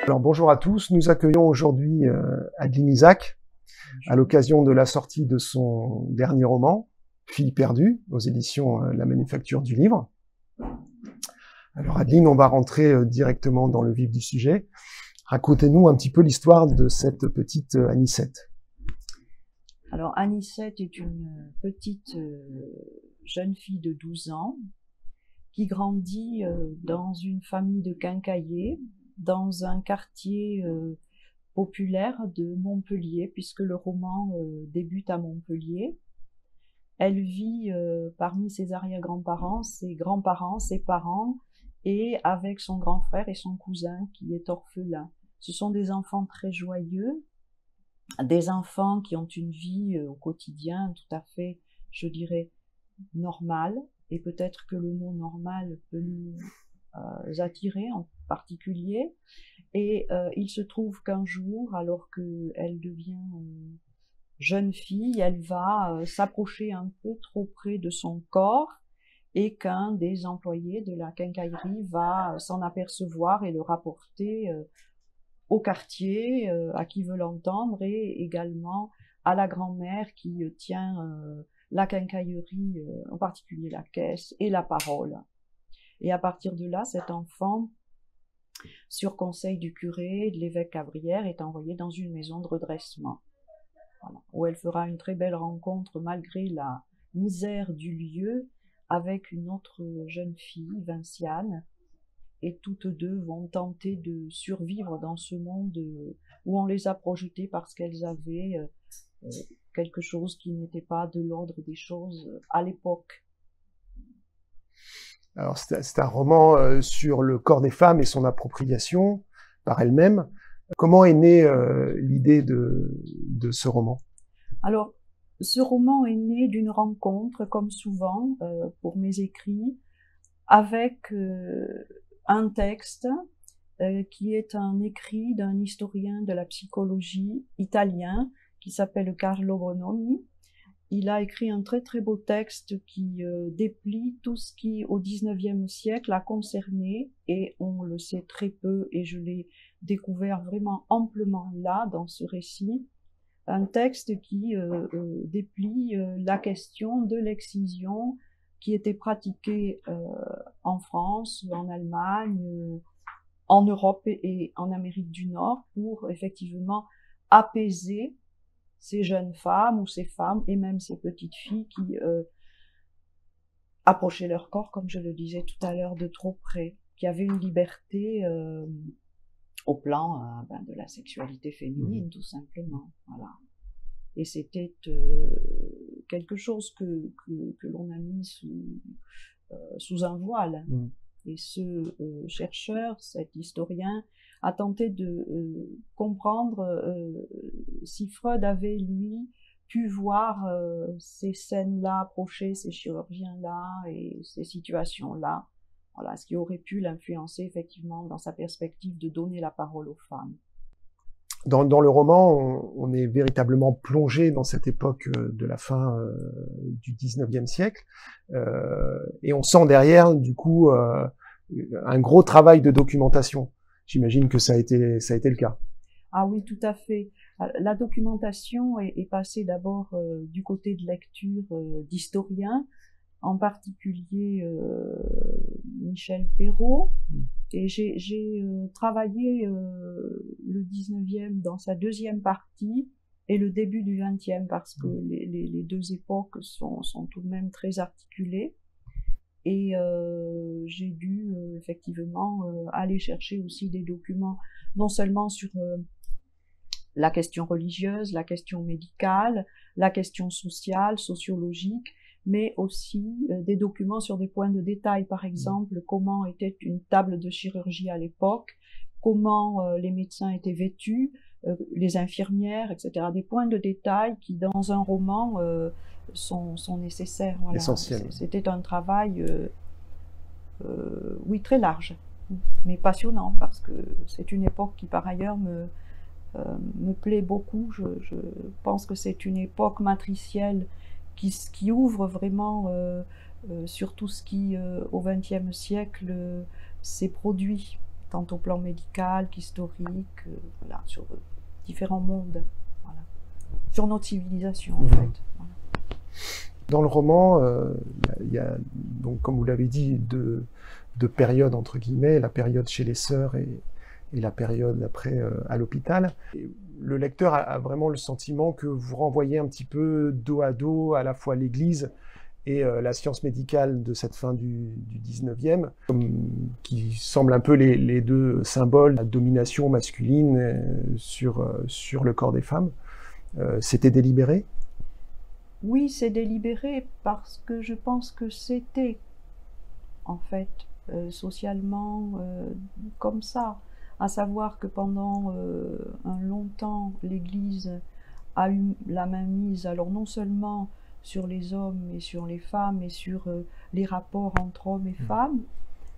Alors bonjour à tous, nous accueillons aujourd'hui Adeline Isaac à l'occasion de la sortie de son dernier roman, Fille perdue, aux éditions La Manufacture du Livre. Alors Adeline, on va rentrer directement dans le vif du sujet. Racontez-nous un petit peu l'histoire de cette petite Anicette. Alors Anicette est une petite jeune fille de 12 ans qui grandit dans une famille de quincailliers, dans un quartier populaire de Montpellier, puisque le roman débute à Montpellier. Elle vit parmi ses arrière-grands-parents, ses grands-parents, ses parents, et avec son grand frère et son cousin qui est orphelin. Ce sont des enfants très joyeux, des enfants qui ont une vie au quotidien tout à fait, je dirais, normale, et peut-être que le mot normal peut nous attirer en particulier. Et il se trouve qu'un jour, alors qu'elle devient jeune fille, elle va s'approcher un peu trop près de son corps et qu'un des employés de la quincaillerie va s'en apercevoir et le rapporter au quartier, à qui veut l'entendre, et également à la grand-mère qui tient la quincaillerie, en particulier la caisse et la parole. Et à partir de là, cet enfant, sur conseil du curé et de l'évêque Cabrières, est envoyée dans une maison de redressement, voilà, où elle fera une très belle rencontre malgré la misère du lieu avec une autre jeune fille, Vinciane, et toutes deux vont tenter de survivre dans ce monde où on les a projetées parce qu'elles avaient quelque chose qui n'était pas de l'ordre des choses à l'époque. Alors c'est un roman sur le corps des femmes et son appropriation par elles-mêmes. Comment est née l'idée de ce roman? Alors, ce roman est né d'une rencontre, comme souvent pour mes écrits, avec un texte qui est un écrit d'un historien de la psychologie italien qui s'appelle Carlo Bonomi. Il a écrit un très très beau texte qui déplie tout ce qui, au XIXe siècle, a concerné, et on le sait très peu, et je l'ai découvert vraiment amplement là, dans ce récit, un texte qui déplie la question de l'excision qui était pratiquée en France, en Allemagne, en Europe et en Amérique du Nord, pour effectivement apaiser ces jeunes femmes ou ces femmes et même ces petites filles qui approchaient leur corps, comme je le disais tout à l'heure, de trop près, qui avaient une liberté au plan de la sexualité féminine, tout simplement. Voilà. Et c'était quelque chose que l'on a mis sous un voile. Et ce chercheur, cet historien, a tenté de comprendre si Freud avait, lui, pu voir ces scènes-là approcher, ces chirurgiens-là et ces situations-là. Voilà, ce qui aurait pu l'influencer effectivement dans sa perspective de donner la parole aux femmes. Dans le roman, on est véritablement plongé dans cette époque de la fin du XIXe siècle, et on sent derrière, du coup, un gros travail de documentation. J'imagine que ça a été le cas. Ah oui, tout à fait. La documentation est passée d'abord du côté de lecture d'historiens, en particulier Michel Perrault. Et j'ai travaillé le 19e dans sa deuxième partie et le début du 20e, parce que les deux époques sont tout de même très articulées. Et j'ai dû effectivement aller chercher aussi des documents, non seulement sur la question religieuse, la question médicale, la question sociale, sociologique, mais aussi des documents sur des points de détail, par exemple, comment était une table de chirurgie à l'époque, comment les médecins étaient vêtus, les infirmières, etc. Des points de détail qui, dans un roman, sont nécessaires. Voilà. Essentiel. C'était un travail, oui, très large, mais passionnant, parce que c'est une époque qui, par ailleurs, me plaît beaucoup. Je pense que c'est une époque matricielle qui ouvre vraiment sur tout ce qui, au XXe siècle, s'est produit tant au plan médical qu'historique, voilà, sur différents mondes, voilà. Sur notre civilisation en fait. Voilà. Dans le roman, il y a, donc, comme vous l'avez dit, deux périodes, entre guillemets, la période chez les sœurs et la période après à l'hôpital. Le lecteur a vraiment le sentiment que vous renvoyez un petit peu dos à dos à la fois l'Église et la science médicale de cette fin du 19e, qui semblent un peu les deux symboles de la domination masculine sur le corps des femmes. C'était délibéré ? Oui, c'est délibéré parce que je pense que c'était, en fait, socialement comme ça. À savoir que pendant un long temps, l'Église a eu la main mise, alors non seulement sur les hommes et sur les femmes et sur les rapports entre hommes et femmes,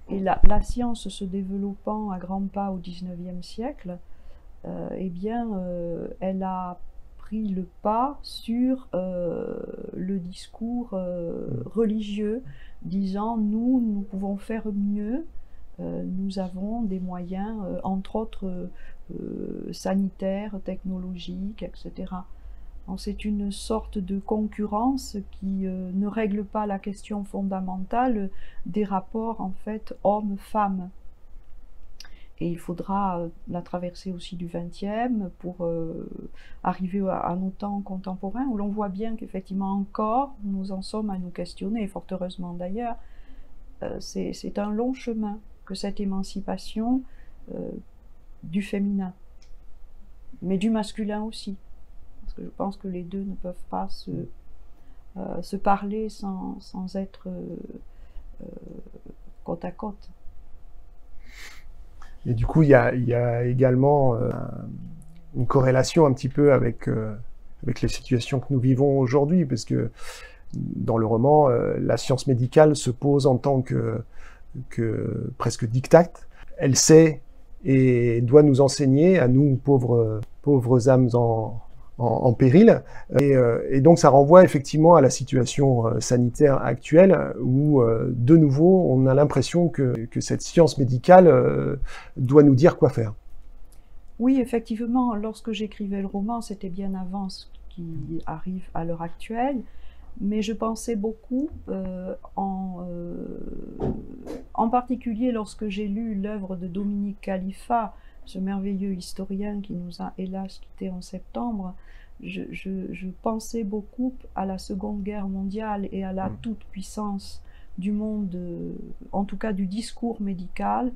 et la science se développant à grands pas au XIXe siècle, eh bien, elle a pris le pas sur le discours religieux, disant nous pouvons faire mieux, nous avons des moyens, entre autres sanitaires, technologiques, etc. C'est une sorte de concurrence qui ne règle pas la question fondamentale des rapports en fait hommes-femmes. Et il faudra la traversée aussi du XXe pour arriver à nos temps contemporains, où l'on voit bien qu'effectivement encore, nous en sommes à nous questionner, et fort heureusement d'ailleurs. C'est un long chemin que cette émancipation du féminin, mais du masculin aussi. Parce que je pense que les deux ne peuvent pas se parler sans être côte à côte. Et du coup, il y a également une corrélation un petit peu avec les situations que nous vivons aujourd'hui, parce que dans le roman, la science médicale se pose en tant que presque dictat. Elle sait et doit nous enseigner, à nous, pauvres âmes en péril. Et donc ça renvoie effectivement à la situation sanitaire actuelle où, de nouveau, on a l'impression que cette science médicale doit nous dire quoi faire. Oui, effectivement, lorsque j'écrivais le roman, c'était bien avant ce qui arrive à l'heure actuelle, mais je pensais beaucoup, en particulier lorsque j'ai lu l'œuvre de Dominique Khalifa, ce merveilleux historien qui nous a hélas quittés en septembre. Je pensais beaucoup à la Seconde Guerre mondiale et à la toute-puissance du monde, en tout cas du discours médical,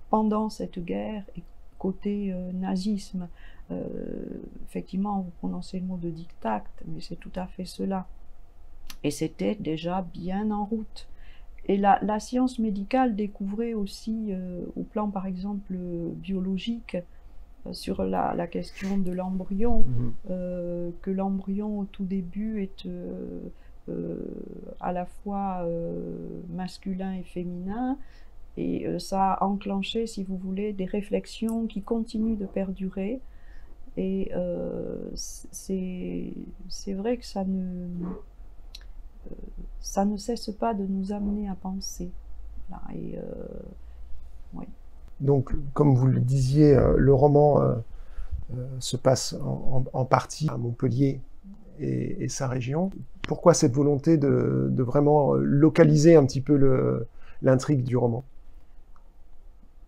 pendant cette guerre, et côté nazisme. Effectivement, vous prononcez le mot de dictat, mais c'est tout à fait cela. Et c'était déjà bien en route. Et la science médicale découvrait aussi, au plan par exemple biologique, sur la question de l'embryon, que l'embryon au tout début est à la fois masculin et féminin, et ça a enclenché, si vous voulez, des réflexions qui continuent de perdurer, et c'est vrai que ça ne cesse pas de nous amener à penser. Voilà, et oui. Donc, comme vous le disiez, le roman se passe en partie à Montpellier et sa région. Pourquoi cette volonté de vraiment localiser un petit peu l'intrigue du roman?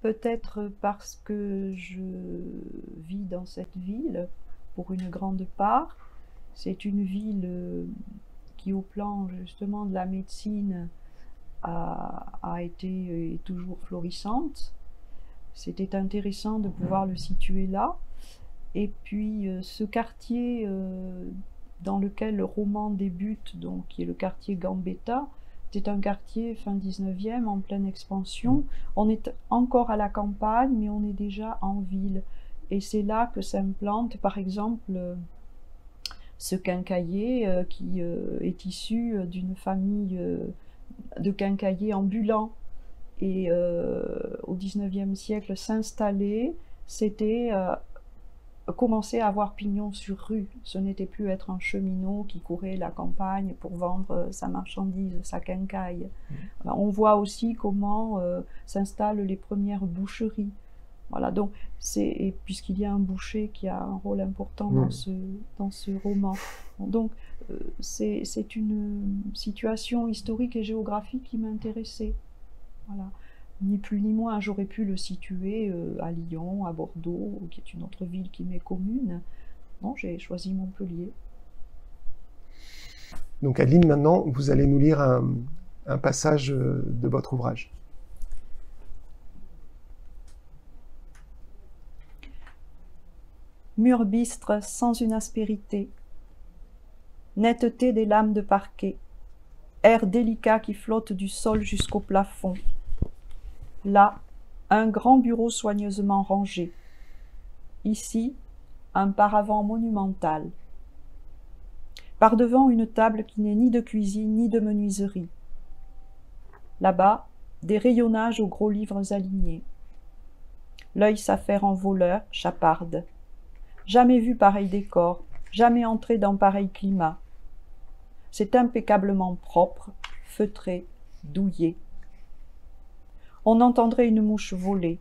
Peut-être parce que je vis dans cette ville pour une grande part. C'est une ville qui, au plan justement de la médecine, a été et est toujours florissante. C'était intéressant de pouvoir le situer là. Et puis ce quartier dans lequel le roman débute, donc, qui est le quartier Gambetta, c'est un quartier fin 19e en pleine expansion. On est encore à la campagne, mais on est déjà en ville. Et c'est là que s'implante, par exemple, ce quincaillier qui est issu d'une famille de quincailliers ambulants. Et au XIXe siècle, s'installer, c'était commencer à avoir pignon sur rue. Ce n'était plus être un cheminot qui courait la campagne pour vendre sa marchandise, sa quincaille. On voit aussi comment s'installent les premières boucheries. Voilà, donc puisqu'il y a un boucher qui a un rôle important dans ce roman. Donc c'est une situation historique et géographique qui m'intéressait. Voilà. Ni plus ni moins, j'aurais pu le situer à Lyon, à Bordeaux, qui est une autre ville qui m'est commune. Non, j'ai choisi Montpellier. Donc Adeline, maintenant, vous allez nous lire un passage de votre ouvrage. Mur bistre sans une aspérité, netteté des lames de parquet, air délicat qui flotte du sol jusqu'au plafond. Là, un grand bureau soigneusement rangé. Ici, un paravent monumental. Par-devant une table qui n'est ni de cuisine ni de menuiserie. Là-bas, des rayonnages aux gros livres alignés. L'œil s'affaire en voleur, chaparde. Jamais vu pareil décor, jamais entré dans pareil climat. C'est impeccablement propre, feutré, douillet. On entendrait une mouche voler.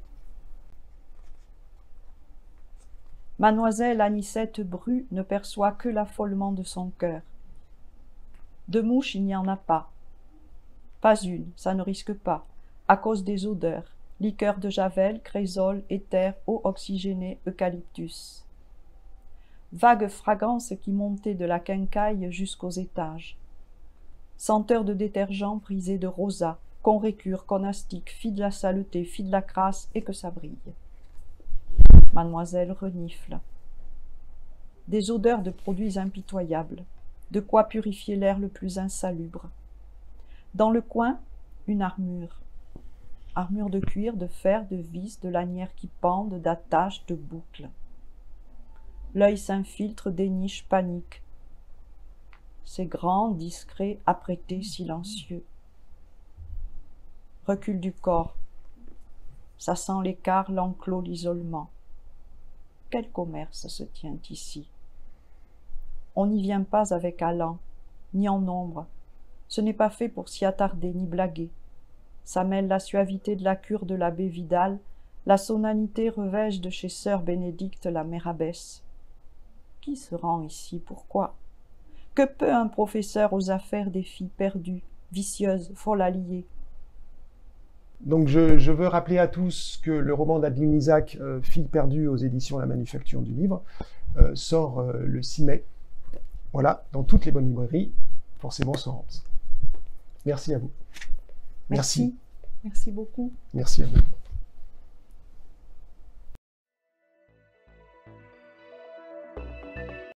Mademoiselle Anicette Bru ne perçoit que l'affolement de son cœur. De mouches, il n'y en a pas. Pas une, ça ne risque pas, à cause des odeurs, liqueur de javel, crésolé, éther, eau oxygénée, eucalyptus. Vague fragrance qui montait de la quincaille jusqu'aux étages. Senteur de détergent brisé de rosa, qu'on récure, qu'on astique, fit de la saleté, fit de la crasse et que ça brille. Mademoiselle renifle. Des odeurs de produits impitoyables, de quoi purifier l'air le plus insalubre. Dans le coin, une armure. Armure de cuir, de fer, de vis, de lanières qui pendent, d'attaches, de boucles. L'œil s'infiltre, déniche, panique. C'est grand, discret, apprêté, silencieux. Recul du corps. Ça sent l'écart, l'enclos, l'isolement. Quel commerce se tient ici? On n'y vient pas avec allant, ni en nombre. Ce n'est pas fait pour s'y attarder ni blaguer. Ça mêle la suavité de la cure de l'abbé Vidal, la solennité revêche de chez sœur Bénédicte la mère abbesse. Qui se rend ici? Pourquoi? Que peut un professeur aux affaires des filles perdues, vicieuses, folles alliées? Donc je veux rappeler à tous que le roman d'Adeline Isaac, Filles perdues aux éditions La Manufacture du Livre, sort le 6 mai. Voilà, dans toutes les bonnes librairies, forcément Sorens. Merci à vous. Merci beaucoup. Merci à vous.